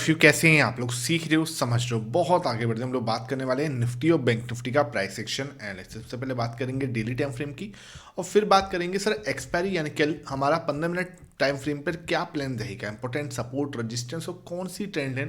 Of you कैसे हैं आप लोग? सीख रहे हो, समझ रहे हो, बहुत आगे बढ़ रहे हैं। हम लोग बात करने वाले हैं निफ्टी और बैंक निफ्टी का प्राइस एक्शन एनालिसिस। सबसे पहले बात करेंगे डेली टाइम फ्रेम की और फिर बात करेंगे सर एक्सपायरी यानी कल हमारा 15 मिनट टाइम फ्रेम पर क्या प्लान रहेगा, इंपॉर्टेंट सपोर्ट रजिस्टेंस और कौन सी ट्रेंड है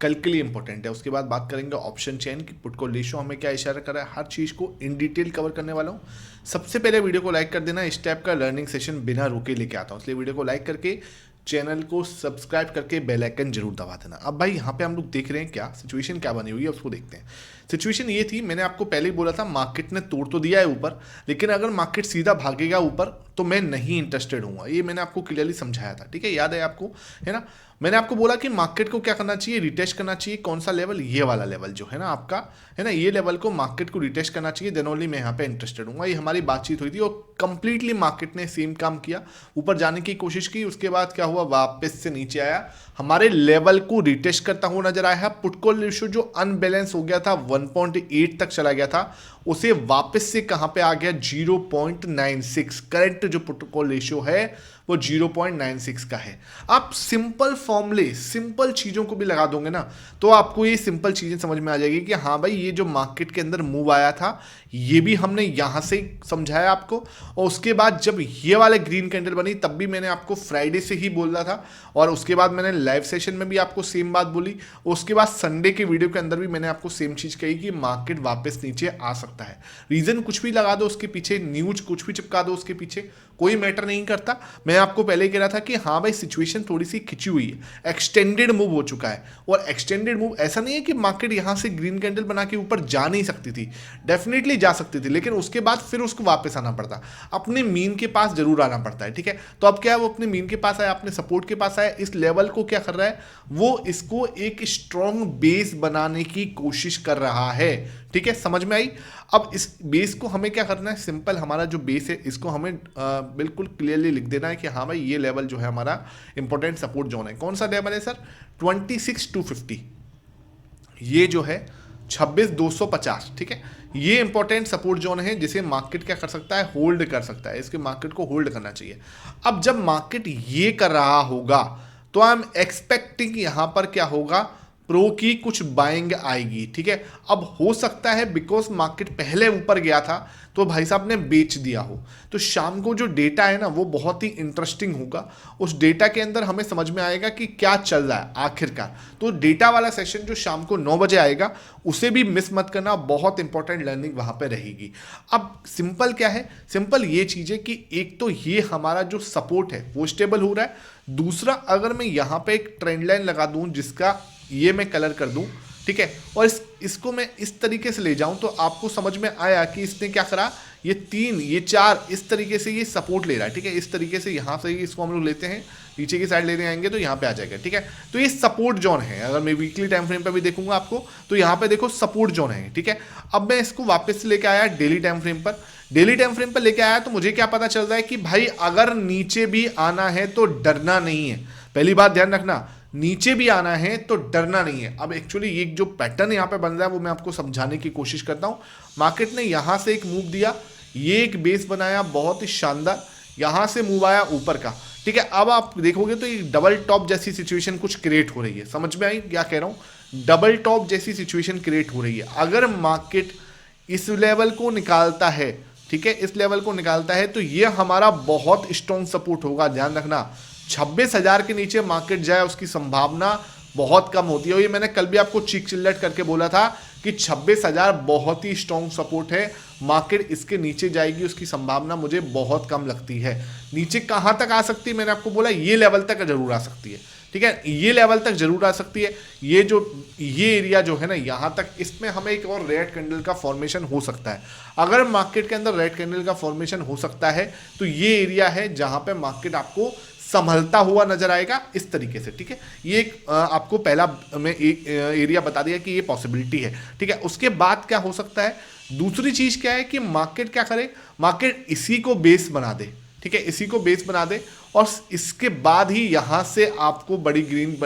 कल के लिए इंपॉर्टेंट है। उसके बाद बात करेंगे ऑप्शन चेन की, पुट को रेशो हमें क्या इशारा कर रहा है, हर चीज़ को इन डिटेल कवर करने वाला हूँ। सबसे पहले वीडियो को लाइक कर देना, इस टाइप का लर्निंग सेशन बिना रुके लेके आता हूँ, इसलिए वीडियो को लाइक करके चैनल को सब्सक्राइब करके बेल आइकन जरूर दबा देना। अब भाई यहाँ पे हम लोग देख रहे हैं क्या सिचुएशन क्या बनी हुई है, उसको देखते हैं। सिचुएशन ये थी, मैंने आपको पहले ही बोला था मार्केट ने तोड़ तो दिया है ऊपर, लेकिन अगर मार्केट सीधा भागेगा ऊपर तो मैं नहीं इंटरेस्टेड हूँ। ये मैंने आपको क्लियरली समझाया था, ठीक है, याद है आपको, है ना। मैंने आपको बोला कि मार्केट को क्या करना चाहिए, रिटेस्ट करना चाहिए। कौन सा लेवल? ये वाला लेवल जो है ना आपका, है ना, ये लेवल को मार्केट को रिटेस्ट करना चाहिए, देन ओनली मैं यहाँ पे इंटरेस्टेड हूँ। ये हमारी बातचीत हुई थी और कंप्लीटली मार्केट ने सेम काम किया, ऊपर जाने की कोशिश की। उसके बाद क्या हुआ, वापस से नीचे आया, हमारे लेवल को रिटेस्ट करता हुआ नजर आया है। पुट कॉल रेशियो जो अनबैलेंस हो गया था 1.8 तक चला गया था, उसे वापस से कहां पे आ गया, 0.96। करंट जो पुट कॉल रेशियो है वो 0.96 का है। आप सिंपल फॉर्मूले, सिंपल चीजों को भी लगा दोगे ना तो आपको ये सिंपल चीजें समझ में आ जाएगी कि हाँ भाई, ये जो मार्केट के अंदर मूव आया था ये भी हमने यहां से समझाया आपको। और उसके बाद जब ये वाले ग्रीन कैंडल बनी तब भी मैंने आपको फ्राइडे से ही बोल रहा था, और उसके बाद मैंने लाइव सेशन में भी आपको सेम बात बोली। उसके बाद संडे के वीडियो के अंदर भी मैंने आपको सेम चीज कही कि मार्केट वापस नीचे आ सकता है। रीजन कुछ भी लगा दो उसके पीछे, न्यूज कुछ भी चिपका दो उसके पीछे, कोई मैटर नहीं करता। मैं आपको पहले ही कह रहा था कि हाँ भाई, सिचुएशन थोड़ी सी खिंची हुई है, एक्सटेंडेड मूव हो चुका है। और एक्सटेंडेड मूव ऐसा नहीं है कि मार्केट यहां से ग्रीन कैंडल बना के ऊपर जा नहीं सकती थी, डेफिनेटली जा सकती थी, लेकिन उसके बाद फिर उसको वापस आना पड़ता, अपने मीन के पास जरूर आना पड़ता है, ठीक है। तो अब क्या है, वो अपने मीन के पास आया, अपने सपोर्ट के पास आया। इस लेवल को क्या कर रहा है, वो इसको एक स्ट्रॉन्ग बेस बनाने की कोशिश कर रहा है, ठीक है, समझ में आई। अब इस बेस को हमें क्या करना है, सिंपल, हमारा जो बेस है इसको हमें बिल्कुल क्लियरली लिख देना है कि हाँ भाई, ये लेवल जो है हमारा इंपॉर्टेंट सपोर्ट जोन है। कौन सा लेवल है सर? 26,250, ये जो है 26,250, ठीक है, ये इंपॉर्टेंट सपोर्ट जोन है जिसे मार्केट क्या कर सकता है, होल्ड कर सकता है। इसके मार्केट को होल्ड करना चाहिए। अब जब मार्केट ये कर रहा होगा तो आई एम एक्सपेक्टिंग यहां पर क्या होगा, प्रो की कुछ बाइंग आएगी, ठीक है। अब हो सकता है बिकॉज मार्केट पहले ऊपर गया था तो भाई साहब ने बेच दिया हो, तो शाम को जो डेटा है ना वो बहुत ही इंटरेस्टिंग होगा। उस डेटा के अंदर हमें समझ में आएगा कि क्या चल रहा है आखिरकार। तो डेटा वाला सेशन जो शाम को 9 बजे आएगा उसे भी मिस मत करना, बहुत इंपॉर्टेंट लर्निंग वहां पे रहेगी। अब सिंपल क्या है, सिंपल ये चीज है कि एक तो ये हमारा जो सपोर्ट है वो स्टेबल हो रहा है। दूसरा, अगर मैं यहां पे एक ट्रेंड लाइन लगा दूं जिसका ये मैं कलर कर दूं, ठीक है, और इसको मैं इस तरीके से ले जाऊं तो आपको समझ में आया कि इसने क्या करा, ये 3 ये 4 इस तरीके से ये सपोर्ट ले रहा है, ठीक है। इस तरीके से यहां से ही इसको हम लोग लेते हैं, नीचे की साइड लेने आएंगे तो यहां पे आ जाएगा, ठीक है। तो ये सपोर्ट जोन है। अगर मैं वीकली टाइम फ्रेम पे भी देखूंगा आपको तो यहां पे देखो सपोर्ट जोन है, ठीक है। अब मैं इसको वापस से लेके आया डेली टाइम फ्रेम पर। डेली टाइम फ्रेम पर लेके आया तो मुझे क्या पता चल रहा है कि भाई अगर नीचे भी आना है तो डरना नहीं है। पहली बात ध्यान रखना, नीचे भी आना है तो डरना नहीं है। अब एक्चुअली ये जो पैटर्न यहां पे बन रहा है वो मैं आपको समझाने की कोशिश करता हूं। मार्केट ने यहां से एक मूव दिया, ये एक बेस बनाया बहुत ही शानदार, यहां से मूव आया ऊपर का, ठीक है। अब आप देखोगे तो ये डबल टॉप जैसी सिचुएशन कुछ क्रिएट हो रही है, समझ में आई क्या कह रहा हूं, डबल टॉप जैसी सिचुएशन क्रिएट हो रही है। अगर मार्केट इस लेवल को निकालता है, ठीक है, इस लेवल को निकालता है तो ये हमारा बहुत स्ट्रॉन्ग सपोर्ट होगा। ध्यान रखना, 26,000 के नीचे मार्केट जाए उसकी संभावना बहुत कम होती है। और ये मैंने कल भी आपको चीख चिल्लट करके बोला था कि 26,000 बहुत ही स्ट्रॉन्ग सपोर्ट है, मार्केट इसके नीचे जाएगी उसकी संभावना मुझे बहुत कम लगती है। नीचे कहां तक आ सकती है, मैंने आपको बोला ये लेवल तक जरूर आ सकती है, ठीक है, ये लेवल तक जरूर आ सकती है। ये एरिया जो है ना यहां तक, इसमें हमें एक और रेड कैंडल का फॉर्मेशन हो सकता है। अगर मार्केट के अंदर रेड कैंडल का फॉर्मेशन हो सकता है तो ये एरिया है जहां पे मार्केट आपको संभलता हुआ नजर आएगा इस तरीके से, ठीक है। ये एक आपको पहला मैं एक एरिया बता दिया कि ये पॉसिबिलिटी है, ठीक है। उसके बाद क्या हो सकता है, दूसरी चीज क्या है कि मार्केट क्या करे, मार्केट इसी को बेस बना दे, ठीक है, इसी को बेस बना दे और इसके बाद ही यहां से आपको बड़ी ग्रीन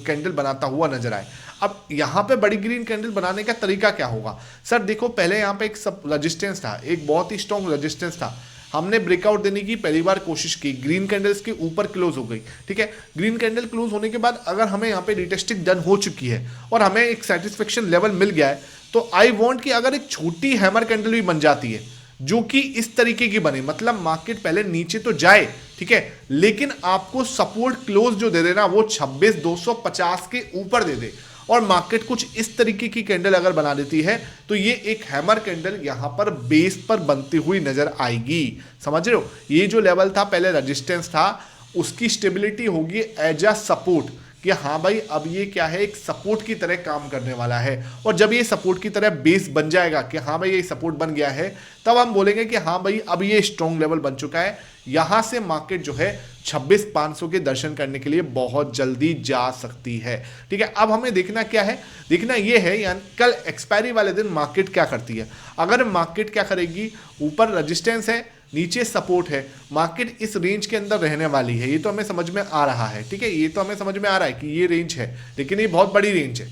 कैंडल बनाता हुआ नजर आए। अब यहां पे बड़ी ग्रीन कैंडल बनाने का तरीका क्या होगा सर? देखो, पहले यहां पे एक सब रेजिस्टेंस था, एक बहुत ही स्ट्रॉन्ग रेजिस्टेंस था, हमने ब्रेकआउट देने की पहली बार कोशिश की, ग्रीन कैंडल्स के ऊपर क्लोज हो गई, ठीक है। ग्रीन कैंडल क्लोज होने के बाद अगर हमें यहाँ पे रिटेस्टिंग डन हो चुकी है और हमें एक सेटिस्फेक्शन लेवल मिल गया है, तो आई वांट कि अगर एक छोटी हैमर कैंडल भी बन जाती है जो कि इस तरीके की बने, मतलब मार्केट पहले नीचे तो जाए, ठीक है, लेकिन आपको सपोर्ट क्लोज जो दे देना वो 26,250 के ऊपर दे दे, और मार्केट कुछ इस तरीके की कैंडल अगर बना देती है तो ये एक हैमर कैंडल यहां पर बेस पर बनती हुई नजर आएगी। समझ रहे हो, ये जो लेवल था पहले रेजिस्टेंस था, उसकी स्टेबिलिटी होगी एज अ सपोर्ट, कि हाँ भाई अब ये क्या है, एक सपोर्ट की तरह काम करने वाला है। और जब ये सपोर्ट की तरह बेस बन जाएगा कि हाँ भाई ये सपोर्ट बन गया है, तब हम बोलेंगे कि हाँ भाई अब ये स्ट्रॉन्ग लेवल बन चुका है, यहां से मार्केट जो है 26,500 के दर्शन करने के लिए बहुत जल्दी जा सकती है, ठीक है। अब हमें देखना क्या है, देखना ये है यानी कल एक्सपायरी वाले दिन मार्केट क्या करती है। अगर मार्केट क्या करेगी, ऊपर रेजिस्टेंस है, नीचे सपोर्ट है, मार्केट इस रेंज के अंदर रहने वाली है, ये तो हमें समझ में आ रहा है, ठीक है, ये तो हमें समझ में आ रहा है कि ये रेंज है, लेकिन ये बहुत बड़ी रेंज है।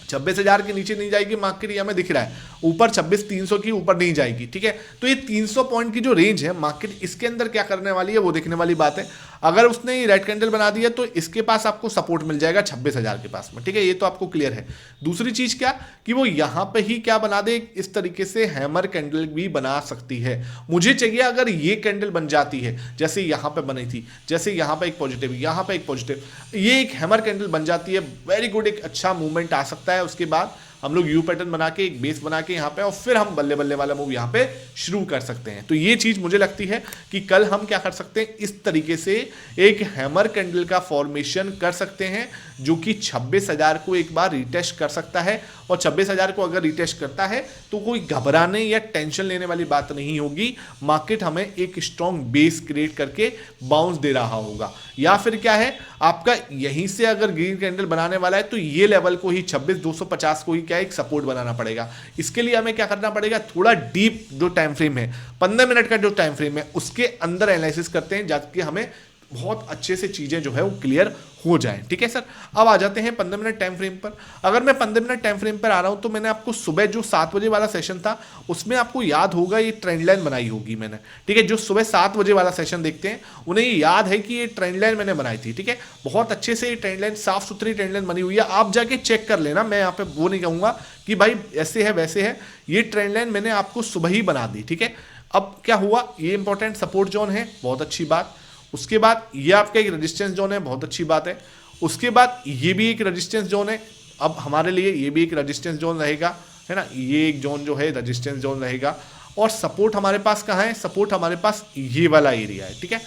26,000 के नीचे नहीं जाएगी मार्केट, ये हमें दिख रहा है, ऊपर 26,300 की ऊपर नहीं जाएगी, ठीक है। तो ये 300 पॉइंट की जो रेंज है मार्केट इसके अंदर क्या करने वाली है वो देखने वाली बात है। अगर उसने ये रेड कैंडल बना दिया तो इसके पास आपको सपोर्ट मिल जाएगा 26,000 के पास में, ठीक है, ये तो आपको क्लियर है। दूसरी चीज क्या कि वो यहां पे ही क्या बना दे, इस तरीके से हैमर कैंडल भी बना सकती है। मुझे चाहिए अगर ये कैंडल बन जाती है जैसे यहां पे बनी थी, जैसे यहां पे एक पॉजिटिव, यहां पे एक पॉजिटिव, ये एक हैमर कैंडल बन जाती है, वेरी गुड, एक अच्छा मूवमेंट आ सकता है। उसके बाद हम लोग यू पैटर्न बना के एक बेस बना के यहाँ पे, और फिर हम बल्ले बल्ले वाला मूव यहाँ पे शुरू कर सकते हैं। तो ये चीज मुझे लगती है कि कल हम क्या कर सकते हैं, इस तरीके से एक हैमर कैंडल का फॉर्मेशन कर सकते हैं जो कि 26,000 को एक बार रिटेस्ट कर सकता है। और 26,000 को अगर रिटेस्ट करता है तो कोई घबराने या टेंशन लेने वाली बात नहीं होगी, मार्केट हमें एक स्ट्रॉन्ग बेस क्रिएट करके बाउंस दे रहा होगा। या फिर क्या है, आपका यहीं से अगर ग्रीन कैंडल बनाने वाला है तो ये लेवल को ही 26,250 को ही क्या एक सपोर्ट बनाना पड़ेगा। इसके लिए हमें क्या करना पड़ेगा, थोड़ा डीप जो टाइम फ्रेम है, 15 मिनट का जो टाइम फ्रेम है उसके अंदर एनालिसिस करते हैं, जाके हमें बहुत अच्छे से चीजें जो है वो क्लियर हो जाए, ठीक है सर। अब आ जाते हैं 15 मिनट टाइम फ्रेम पर। अगर मैं 15 मिनट टाइम फ्रेम पर आ रहा हूं तो मैंने आपको सुबह जो 7 बजे वाला सेशन था उसमें आपको याद होगा ये ट्रेंड लाइन बनाई होगी मैंने, ठीक है। जो सुबह 7 बजे वाला सेशन देखते हैं उन्हें ये याद है कि ये ट्रेंड लाइन मैंने बनाई थी, ठीक है। बहुत अच्छे से ये ट्रेंड लाइन, साफ सुथरी ट्रेंड लाइन बनी हुई है, आप जाके चेक कर लेना। मैं यहाँ पे वो नहीं कहूंगा कि भाई ऐसे है वैसे है, ये ट्रेंड लाइन मैंने आपको सुबह ही बना दी, ठीक है। अब क्या हुआ, ये इंपॉर्टेंट सपोर्ट जोन है, बहुत अच्छी बात। उसके बाद ये आपका एक रेजिस्टेंस जोन है, बहुत अच्छी बात है। उसके बाद ये भी एक रेजिस्टेंस जोन है, अब हमारे लिए ये भी एक रेजिस्टेंस जोन रहेगा, है ना, ये एक जोन जो है रेजिस्टेंस जोन रहेगा। और सपोर्ट हमारे पास कहाँ है, सपोर्ट हमारे पास ये वाला एरिया है, ठीक है।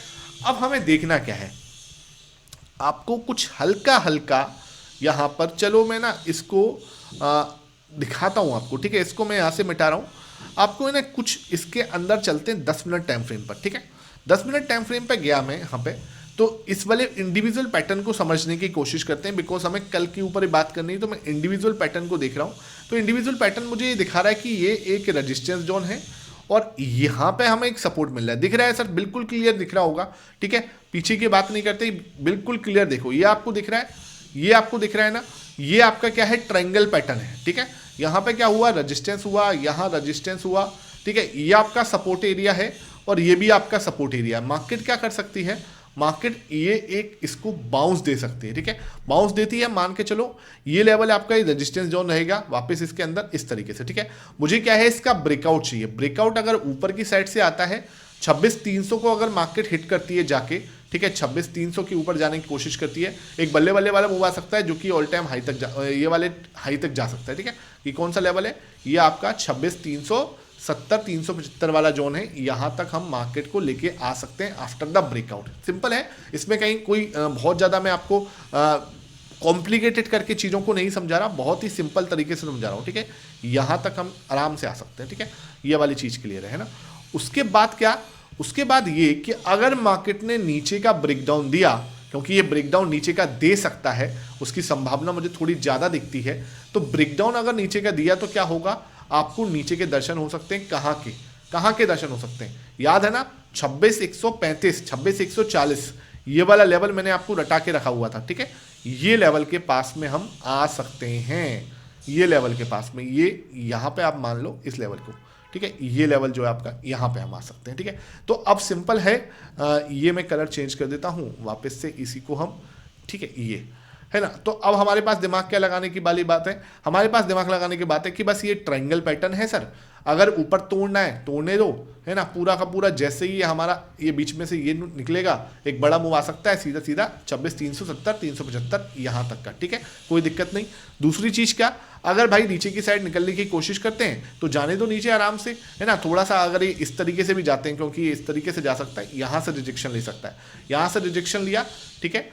अब हमें देखना क्या है, आपको कुछ हल्का हल्का यहाँ पर, चलो मैं ना इसको दिखाता हूँ आपको, ठीक है। इसको मैं यहाँ से मिटा रहा हूँ, आपको है ना कुछ इसके अंदर चलते हैं 10 मिनट टाइम फ्रेम पर, ठीक है। 10 मिनट टाइम फ्रेम पे गया मैं यहाँ पे, तो इस वाले इंडिविजुअल पैटर्न को समझने की कोशिश करते हैं, बिकॉज हमें कल के ऊपर ही बात करनी है, तो मैं इंडिविजुअल पैटर्न को देख रहा हूँ। तो इंडिविजुअल पैटर्न मुझे ये दिखा रहा है कि ये एक रेजिस्टेंस जोन है और यहाँ पे हमें एक सपोर्ट मिल रहा है, दिख रहा है सर, बिल्कुल क्लियर दिख रहा होगा, ठीक है। पीछे की बात नहीं करते, बिल्कुल क्लियर देखो, ये आपको दिख रहा है, ये आपको दिख रहा है ना, ये आपका क्या है, ट्रायंगल पैटर्न है, ठीक है। यहाँ पे क्या हुआ, रजिस्टेंस हुआ, यहाँ रजिस्टेंस हुआ, ठीक है, ये आपका सपोर्ट एरिया है और ये भी आपका सपोर्ट एरिया। मार्केट क्या कर सकती है, मार्केट ये एक इसको बाउंस दे सकती है, ठीक है, बाउंस देती है, मान के चलो ये लेवल आपका रेजिस्टेंस जोन रहेगा वापस इसके अंदर इस तरीके से, ठीक है। मुझे क्या है, इसका ब्रेकआउट चाहिए। ब्रेकआउट अगर ऊपर की साइड से आता है, 26,300 को अगर मार्केट हिट करती है जाके, ठीक है, 26,300 के ऊपर जाने की कोशिश करती है, एक बल्ले बल्ले वाला मूव आ सकता है जो कि ऑल टाइम हाई तक ये वाले हाई तक जा सकता है, ठीक है। ये कौन सा लेवल है, ये आपका 26,370 375 वाला जोन है, यहां तक हम मार्केट को लेके आ सकते हैं आफ्टर द ब्रेकआउट। सिंपल है, इसमें कहीं कोई बहुत ज़्यादा मैं आपको कॉम्प्लिकेटेड करके चीज़ों को नहीं समझा रहा, बहुत ही सिंपल तरीके से समझा रहा हूँ, ठीक है। यहाँ तक हम आराम से आ सकते हैं, ठीक है, ये वाली चीज़ क्लियर है ना। उसके बाद क्या, उसके बाद ये कि अगर मार्केट ने नीचे का ब्रेकडाउन दिया, क्योंकि ये ब्रेकडाउन नीचे का दे सकता है, उसकी संभावना मुझे थोड़ी ज़्यादा दिखती है, तो ब्रेकडाउन अगर नीचे का दिया तो क्या होगा, आपको नीचे के दर्शन हो सकते हैं, कहाँ के दर्शन हो सकते हैं, याद है ना, 26,135 26,140 ये वाला लेवल मैंने आपको रटा के रखा हुआ था, ठीक है। ये लेवल के पास में हम आ सकते हैं, ये लेवल के पास में, ये यहाँ पे आप मान लो इस लेवल को, ठीक है, ये लेवल जो है आपका यहाँ पे हम आ सकते हैं। ठीक है, तो अब सिंपल है, ये मैं कलर चेंज कर देता हूँ वापस से इसी को हम, ठीक है, ये है ना। तो अब हमारे पास दिमाग क्या लगाने की वाली बात है, हमारे पास दिमाग लगाने की बात है कि बस ये ट्रायंगल पैटर्न है सर, अगर ऊपर तोड़ना है तोड़ने दो, है ना, पूरा का पूरा जैसे ही हमारा ये बीच में से ये निकलेगा एक बड़ा मूव आ सकता है सीधा सीधा 26,370 375 यहाँ तक का। ठीक है, कोई दिक्कत नहीं। दूसरी चीज़ क्या, अगर भाई नीचे की साइड निकलने की कोशिश करते हैं तो जाने दो नीचे आराम से, है ना। थोड़ा सा अगर ये इस तरीके से भी जाते हैं, क्योंकि ये इस तरीके से जा सकता है, यहाँ से रिजेक्शन ले सकता है, यहाँ से रिजेक्शन लिया, ठीक है,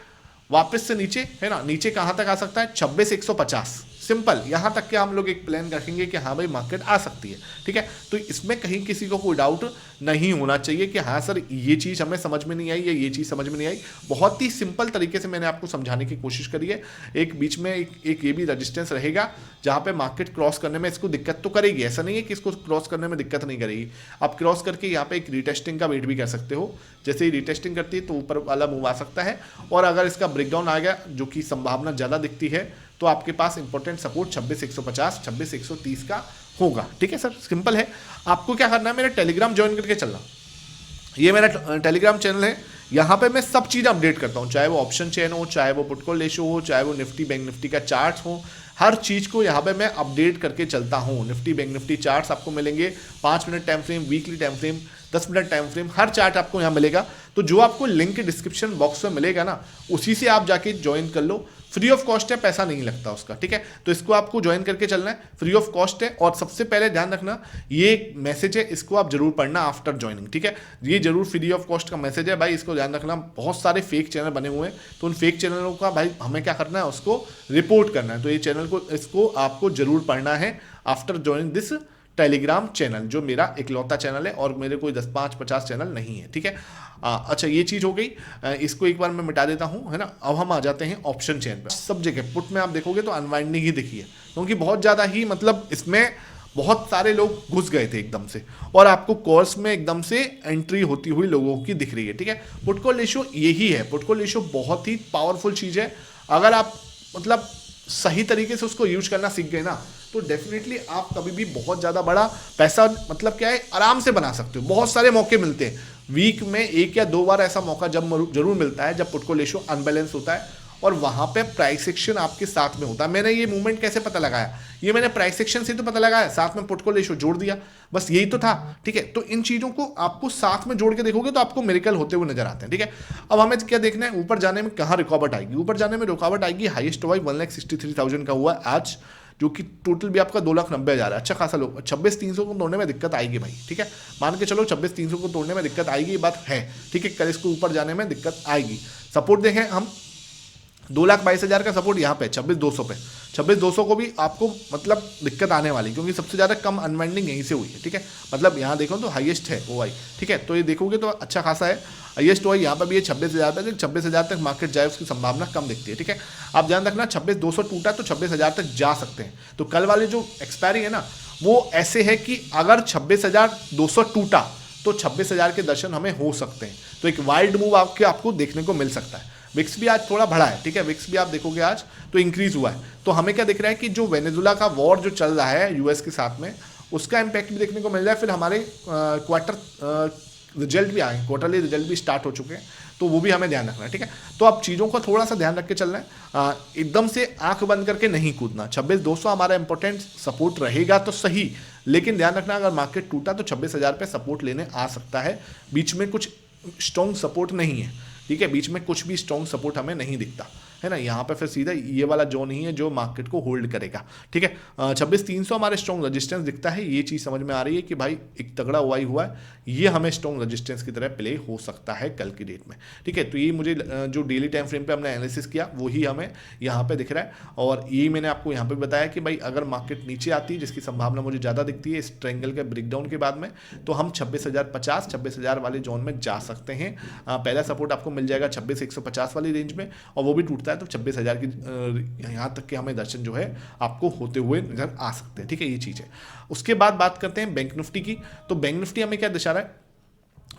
वापस से नीचे, है ना, नीचे कहाँ तक आ सकता है 26,150, सिंपल। यहाँ तक के हम लोग एक प्लान रखेंगे कि हाँ भाई मार्केट आ सकती है। ठीक है, तो इसमें कहीं किसी को कोई डाउट नहीं होना चाहिए कि हाँ सर ये चीज़ हमें समझ में नहीं आई या ये चीज़ समझ में नहीं आई। बहुत ही सिंपल तरीके से मैंने आपको समझाने की कोशिश करी है। एक बीच में एक ये भी रजिस्टेंस रहेगा जहाँ पे मार्केट क्रॉस करने में इसको दिक्कत तो करेगी, ऐसा नहीं है कि इसको क्रॉस करने में दिक्कत नहीं करेगी। आप क्रॉस करके यहाँ पे एक रिटेस्टिंग का वेट भी कर सकते हो, जैसे ही रिटेस्टिंग करती है तो ऊपर वाला मूव आ सकता है, और अगर इसका ब्रेकडाउन आ गया जो कि संभावना ज़्यादा दिखती है तो आपके पास इंपॉर्टेंट सपोर्ट 26,150 26,130 का होगा। ठीक है सर, सिंपल है। आपको क्या करना है, मेरा टेलीग्राम ज्वाइन करके चलना। ये मेरा टेलीग्राम चैनल है, यहाँ पे मैं सब चीज़ अपडेट करता हूँ, चाहे वो ऑप्शन चेन हो, चाहे वो पुट कॉल रेशियो हो, चाहे वो निफ्टी बैंक निफ्टी का चार्ट हो, हर चीज़ को यहाँ पे मैं अपडेट करके चलता हूँ। निफ्टी बैंक निफ्टी चार्ट्स आपको मिलेंगे, 5 minute time frame, weekly time frame, 10 minute time frame, हर चार्ट आपको यहाँ मिलेगा। तो जो आपको लिंक डिस्क्रिप्शन बॉक्स में मिलेगा ना, उसी से आप जाके ज्वाइन कर लो, फ्री ऑफ कॉस्ट है, पैसा नहीं लगता उसका। ठीक है, तो इसको आपको ज्वाइन करके चलना है, फ्री ऑफ कॉस्ट है। और सबसे पहले ध्यान रखना, ये मैसेज है, इसको आप जरूर पढ़ना आफ्टर ज्वाइनिंग। ठीक है, ये जरूर फ्री ऑफ कॉस्ट का मैसेज है भाई, इसको ध्यान रखना। बहुत सारे फेक चैनल बने हुए हैं, तो उन फेक चैनलों का भाई हमें क्या करना है, उसको रिपोर्ट करना है। तो ये चैनल को, इसको आपको जरूर पढ़ना है after joining this Telegram channel, जो मेरा इकलौता चैनल है और मेरे कोई 10 5 50 चैनल नहीं है। ठीक है, अच्छा ये चीज़ हो गई, इसको एक बार मैं मिटा देता हूँ, है ना। अब हम आ जाते हैं ऑप्शन चेन पे। सब जगह पुट में आप देखोगे तो अनवाइंडिंग ही दिखी है, क्योंकि बहुत ज़्यादा ही, मतलब इसमें बहुत सारे लोग घुस गए थे एकदम से, और आपको कोर्स में एकदम से एंट्री होती हुई लोगों की दिख रही है। ठीक है, पुट कॉल रेशियो यही है, पुट कॉल रेशियो बहुत ही पावरफुल चीज़ है। अगर आप मतलब सही तरीके से उसको यूज करना सीख गए ना, तो डेफिनेटली आप कभी भी बहुत ज़्यादा बड़ा पैसा, मतलब क्या है, आराम से बना सकते हो। बहुत सारे मौके मिलते हैं, वीक में 1 या 2 बार ऐसा मौका जब जरूर मिलता है जब पुट कॉल रेशियो अनबैलेंस होता है, और वहाँ पे प्राइस एक्शन आपके साथ में होता है। मैंने ये मूवमेंट कैसे पता लगाया, ये मैंने प्राइस एक्शन से तो पता लगाया, साथ में पुट कॉल रेशियो जोड़ दिया, बस यही तो था। ठीक है, तो इन चीज़ों को आपको साथ में जोड़ के देखोगे तो आपको मिरेकल होते हुए नजर आते हैं। ठीक है, अब हमें क्या देखना है, ऊपर जाने में कहाँ रुकावट आएगी। ऊपर जाने में रुकावट आएगी, हाईएस्ट वाई 1,63,000 का हुआ आज, जो कि टोटल भी आपका 2,90,000 है। अच्छा खासा लोग 26,300 को तोड़ने में दिक्कत आएगी भाई। ठीक है, मान के चलो 26,300 को तोड़ने में दिक्कत आएगी, ये बात है। ठीक है, कल इसको ऊपर जाने में दिक्कत आएगी। सपोर्ट देखें हम, 2,22,000 का सपोर्ट यहाँ पे 26,200 पे, 26,200 को भी आपको मतलब दिक्कत आने वाली, क्योंकि सबसे ज़्यादा कम अनवाइंडिंग यहीं से हुई है। ठीक है, मतलब यहाँ देखो तो हाईएस्ट है ओ आई। ठीक है, तो ये देखोगे तो अच्छा खासा है, हाईएस्ट ओ आई यहाँ पर भी है 26,000 तक। 26,000 तक मार्केट जाए उसकी संभावना कम दिखती है। ठीक है, आप ध्यान रखना, 26,200 टूटा तो 26,000 तक जा सकते हैं। तो कल वाले जो एक्सपायरी है ना, वो ऐसे है कि अगर 26,200 टूटा तो 26,000 के दर्शन हमें हो सकते हैं। तो एक वाइल्ड मूव आपको देखने को मिल सकता है। विक्स भी आज थोड़ा बढ़ा है। ठीक है, विक्स भी आप देखोगे आज तो इंक्रीज हुआ है। तो हमें क्या दिख रहा है कि जो वेनेजुला का वॉर जो चल रहा है यूएस के साथ में, उसका इम्पैक्ट भी देखने को मिल रहा है। फिर हमारे क्वार्टर रिजल्ट भी आए, क्वार्टरली रिजल्ट भी स्टार्ट हो चुके हैं, तो वो भी हमें ध्यान रखना है। ठीक है, तो अब चीज़ों को थोड़ा सा ध्यान रख के चलना है, एकदम से आंख बंद करके नहीं कूदना। 26,200 हमारा इंपॉर्टेंट सपोर्ट रहेगा तो सही, लेकिन ध्यान रखना अगर मार्केट टूटा तो 26,000 पे सपोर्ट लेने आ सकता है। बीच में कुछ स्ट्रॉन्ग सपोर्ट नहीं है। ठीक है, बीच में कुछ भी स्ट्रॉन्ग सपोर्ट हमें नहीं दिखता है ना। यहाँ पे फिर सीधा ये वाला जोन ही है जो मार्केट को होल्ड करेगा। ठीक है, 26,300 हमारे स्ट्रॉन्ग रेजिस्टेंस दिखता है। ये चीज़ समझ में आ रही है कि भाई एक तगड़ा हुआ ही हुआ है, ये हमें स्ट्रॉन्ग रेजिस्टेंस की तरह प्ले हो सकता है कल की डेट में। ठीक है, तो ये मुझे जो डेली टाइम फ्रेम पे हमने एनालिसिस किया वही हमें यहाँ पे दिख रहा है, और ये मैंने आपको यहाँ पे बताया कि भाई अगर मार्केट नीचे आती है, जिसकी संभावना मुझे ज़्यादा दिखती है इस ट्रायंगल के ब्रेकडाउन के बाद में, तो हम 26,050 26,000 वाले जोन में जा सकते हैं। पहला सपोर्ट आपको मिल जाएगा 26,150 वाली रेंज में, और वो भी टूटता है तो 26,000 की यहाँ तक के हमें दर्शन जो है आपको होते हुए नजर आ सकते हैं। ठीक है, ये चीज़ है। उसके बाद बात करते हैं बैंक निफ्टी की। तो बैंक निफ्टी हमें क्या दर्शा रहा है,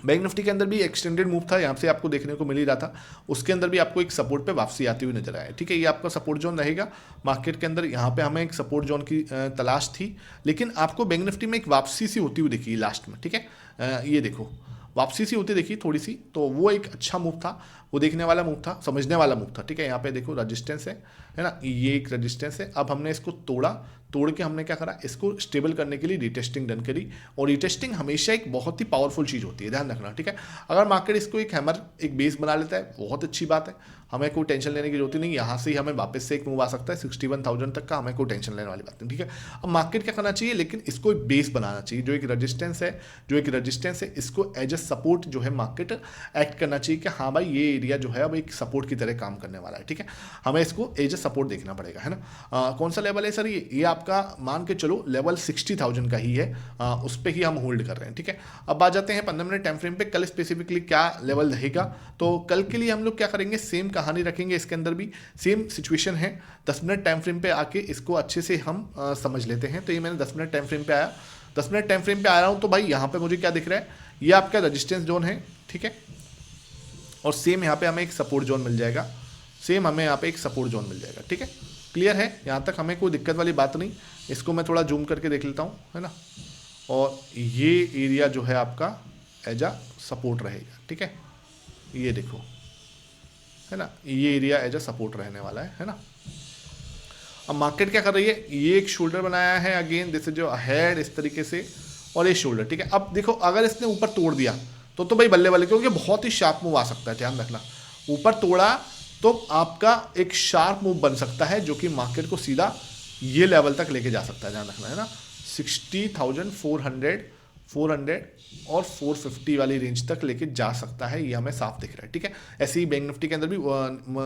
बैंक निफ्टी के अंदर भी एक्सटेंडेड मूव था, यहाँ से आपको देखने को मिल ही रहा था। उसके अंदर भी आपको एक सपोर्ट पे वापसी आती हुई नजर आया, ठीक है। ये आपका सपोर्ट जोन रहेगा मार्केट के अंदर। यहाँ पे हमें एक सपोर्ट जोन की तलाश थी, लेकिन आपको बैंक निफ्टी में एक वापसी सी होती हुई दिखी लास्ट में, ठीक है। ये देखो वापसी सी होती देखी थोड़ी सी, तो वो एक अच्छा मूव था, वो देखने वाला मूव था, समझने वाला मूव था, ठीक है। यहाँ पे देखो रजिस्टेंस है ना, ये एक रजिस्टेंस है। अब हमने इसको तोड़ के हमने क्या करा, इसको स्टेबल करने के लिए रीटेस्टिंग डन करी। और रीटेस्टिंग हमेशा एक बहुत ही पावरफुल चीज़ होती है, ध्यान रखना, ठीक है। अगर मार्केट इसको एक हैमर, एक बेस बना लेता है, बहुत अच्छी बात है, हमें कोई टेंशन लेने की जरूरत ही नहीं। यहाँ से ही हमें वापस से एक मूव आ सकता है 61,000 तक का, हमें कोई टेंशन लेने वाली बात नहीं, ठीक है। अब मार्केट क्या करना चाहिए, लेकिन इसको एक बेस बनाना चाहिए, जो एक रजिस्टेंस है, इसको एज ए सपोर्ट जो है मार्केट एक्ट करना चाहिए कि हाँ भाई ये एरिया जो है अब एक सपोर्ट की तरह काम करने वाला है, ठीक है। हमें इसको एज ए सपोर्ट देखना पड़ेगा, है ना। कौन सा लेवल है सर, ये आपका मान के चलो लेवल 60,000 का ही है, उस पर ही हम होल्ड कर रहे हैं, ठीक है। अब आ जाते हैं 15 मिनट टाइम फ्रेम पे, कल स्पेसिफिकली क्या लेवल रहेगा। तो कल के लिए हम लोग क्या करेंगे, सेम कहानी रखेंगे, इसके अंदर भी सेम सिचुएशन है। 10 मिनट टाइम फ्रेम पे आके इसको अच्छे से हम समझ लेते हैं। तो ये मैंने 10 मिनट टाइम फ्रेम पे आया, 10 मिनट टाइम फ्रेम पे आ रहा हूँ, तो भाई यहाँ पे मुझे क्या दिख रहा है, ये आपका रजिस्टेंस जोन है, ठीक है। और सेम यहाँ पे हमें एक सपोर्ट जोन मिल जाएगा, सेम हमें यहाँ पे एक सपोर्ट जोन मिल जाएगा, ठीक है। क्लियर है, यहाँ तक हमें कोई दिक्कत वाली बात नहीं। इसको मैं थोड़ा जूम करके देख लेता हूँ, है ना। और ये एरिया जो है आपका एज आ सपोर्ट रहेगा, ठीक है। ये देखो, है ना, ये एरिया एज आ सपोर्ट रहने वाला है ना। अब मार्केट क्या कर रही है, ये एक शोल्डर बनाया है, अगेन दिस इज जो हेड इस तरीके से, और ये शोल्डर, ठीक है। अब देखो अगर इसने ऊपर तोड़ दिया तो भाई बल्ले बल्ले, क्योंकि बहुत ही शार्प मूव आ सकता है, ध्यान रखना। ऊपर तोड़ा तो आपका एक शार्प मूव बन सकता है, जो कि मार्केट को सीधा ये लेवल तक लेके जा सकता है, ध्यान रखना, है ना। 60,400 और 450 वाली रेंज तक लेके जा सकता है, ये हमें साफ दिख रहा है, ठीक है। ऐसे ही बैंक निफ्टी के अंदर भी,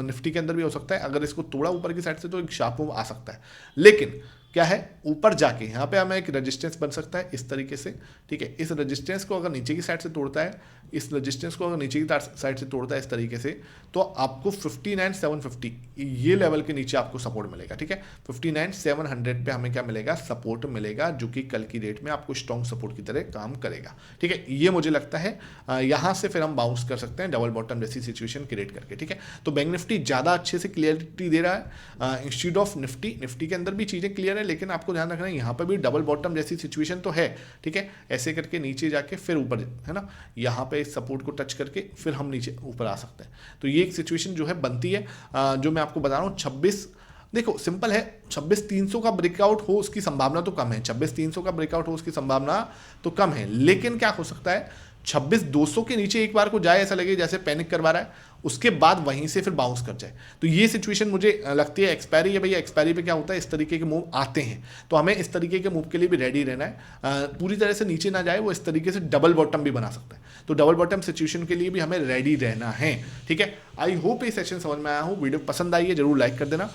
निफ्टी के अंदर भी हो सकता है। अगर इसको तोड़ा ऊपर की साइड से तो एक शार्प मूव आ सकता है, लेकिन क्या है, ऊपर जाके यहाँ पे हमें एक रेजिस्टेंस बन सकता है इस तरीके से, ठीक है। इस रेजिस्टेंस को अगर नीचे की साइड से तोड़ता है, इस रेजिस्टेंस को अगर नीचे की साइड से तोड़ता है इस तरीके से, तो आपको 59,750 ये लेवल के नीचे आपको सपोर्ट मिलेगा, ठीक है। 59,700 पे हमें क्या मिलेगा, सपोर्ट मिलेगा, जो कि कल की डेट में आपको स्ट्रॉन्ग सपोर्ट की तरह काम करेगा, ठीक है। ये मुझे लगता है यहाँ से फिर हम बाउंस कर सकते हैं डबल बॉटम जैसी सिचुएशन क्रिएट करके, ठीक है। तो बैंक निफ्टी ज़्यादा अच्छे से क्लियरिटी दे रहा है इंस्टीट्यूट ऑफ निफ्टी के अंदर भी चीज़ें क्लियर है, लेकिन आपको ध्यान रखना है यहाँ पर भी डबल बॉटम जैसी सिचुएशन तो है, ठीक है। ऐसे करके नीचे जाके फिर ऊपर, है ना, यहाँ पे इस सपोर्ट को टच करके फिर हम नीचे ऊपर आ सकते हैं। तो ये एक सिचुएशन जो है बनती है, जो मैं आपको बता रहा हूँ। 26, देखो सिंपल है, 26,300 का ब्रेकआउट हो उसकी संभावना तो कम है, 26,300 का ब्रेकआउट हो उसकी संभावना तो कम है, लेकिन क्या हो सकता है 26,200 के नीचे एक बार को जाए, ऐसा लगे जैसे पैनिक करवा रहा है, उसके बाद वहीं से फिर बाउंस कर जाए। तो ये सिचुएशन मुझे लगती है एक्सपायरी है भैया। एक्सपायरी पे क्या होता है, इस तरीके के मूव आते हैं, तो हमें इस तरीके के मूव के लिए भी रेडी रहना है। पूरी तरह से नीचे ना जाए, वो इस तरीके से डबल बॉटम भी बना सकता है, तो डबल बॉटम सिचुएशन के लिए भी हमें रेडी रहना है, ठीक है। आई होप ये सेशन समझ में आया हूँ, वीडियो पसंद आई है जरूर लाइक कर देना।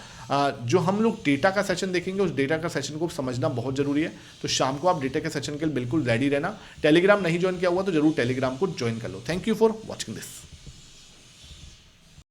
जो हम लोग डेटा का सेशन देखेंगे, उस डेटा का सेशन को समझना बहुत जरूरी है, तो शाम को आप डेटा के सेशन के लिए बिल्कुल रेडी रहना। टेलीग्राम नहीं ज्वाइन किया हुआ तो जरूर टेलीग्राम को ज्वाइन कर लो। Thank you for watching this.